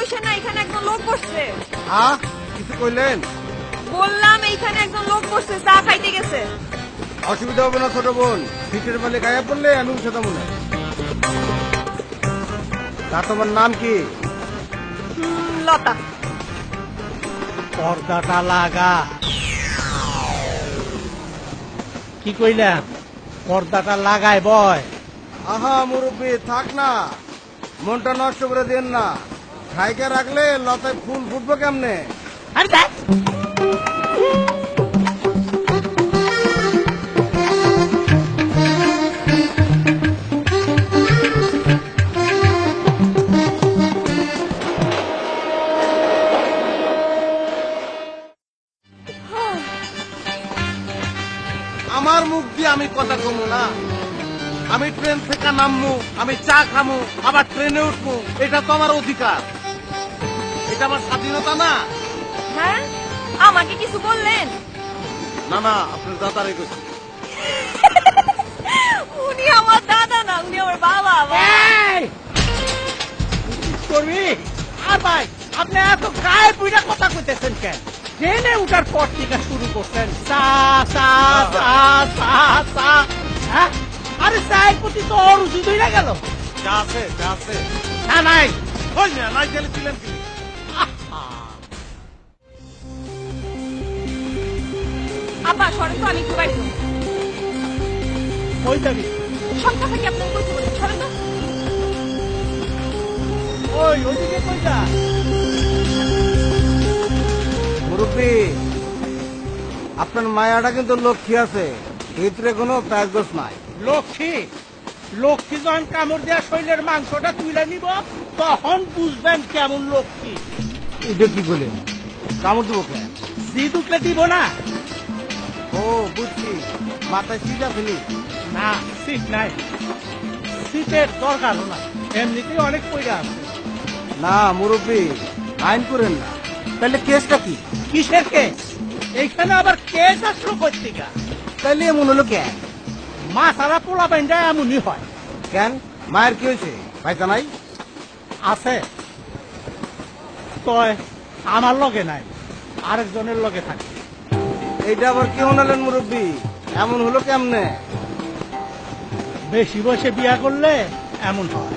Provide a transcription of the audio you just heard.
বসে না, এখানে একজন লোক বসছে। হ্যাঁ, কিছু কইলেন? বললাম এইখানে একজন লোক বসছে, চা খাইতে গেছে। অসুবিধা হবে না ছোট বোন, সিটের মালিক গায়ে পড়লে আমি উঠে মনে। তা তোমার নাম কি? লতা। পর্দাটা লাগা। কি কইলাম? পর্দাটা লাগায় বয়। আহা মুরব্বী, থাক না, মনটা নষ্ট করে দেন না। ঠাইকে রাখলে লতায় ফুল ফুটবো কেমনে? আরে দেখ, আমার মুখ দিয়ে আমি কথা কমু না। আমি ট্রেন থেকে নামবো, আমি চা খামু, আবার ট্রেনে উঠবো, এটা তো আমার অধিকার। এটা আমার স্বাধীনতা না। হ্যাঁ, আমাকে কিছু বললেন? না না, আপনার দাদারে গেছি। উনি আমার দাদা না, উনি আমার বাবা। এই! করবি? আর ভাই, আপনি এত গায়ে বুঝা কথা কইতেছেন কেন? ট্রেনে উঠার পর থেকে শুরু করছেন চা চা চা চা চা। হ্যাঁ? আরে চায়ের প্রতি তো অরুচি ধরে গেল। যা আছে, যা আছে। না নাই। ওই না, নাই গেলে ছিলেন কি? আপা সরেন তো, আমি একটু বাইরে। ওই যাবি। সংখ্যা থেকে আপনার কইতে বলেন, সরেন তো। ওই ওইদিকে কই যা। মুরব্বী, আপনার মায়াটা কিন্তু লক্ষ্মী আছে, ভিতরে কোনো প্যাগোস নাই। লক্ষ্মী লক্ষ্মী যখন কামড় দেওয়া শৈলের মাংসটা তুলে নিব তখন বুঝবেন কেমন লক্ষ্মী। এটা কি বলেন? কামড় দেবো কেন? সি দুকলে দিব না। ও বুঝছি, মাথায় সিজা ফেলি। না সিট নাই, সিটের দরকারও না, এমনিতেই অনেক পয়সা আছে। না মুরব্বী, আইন করেন না। তাহলে কেসটা কি? কিসের কেস? এইখানে আবার কেস আসলো পত্রিকা। তাহলে এমন হলো কেন? মা সারা পোলা বাইন্ডা এমনই হয়। কেন, মায়ের কি হয়েছে? পাইতা নাই? আছে তয় আমার লগে নাই, আরেকজনের লগে থাকে। এইটা আবার কি হনালেন মুরব্বী? এমন হলো কেমনে? বেশি বয়সে বিয়া করলে এমন হয়।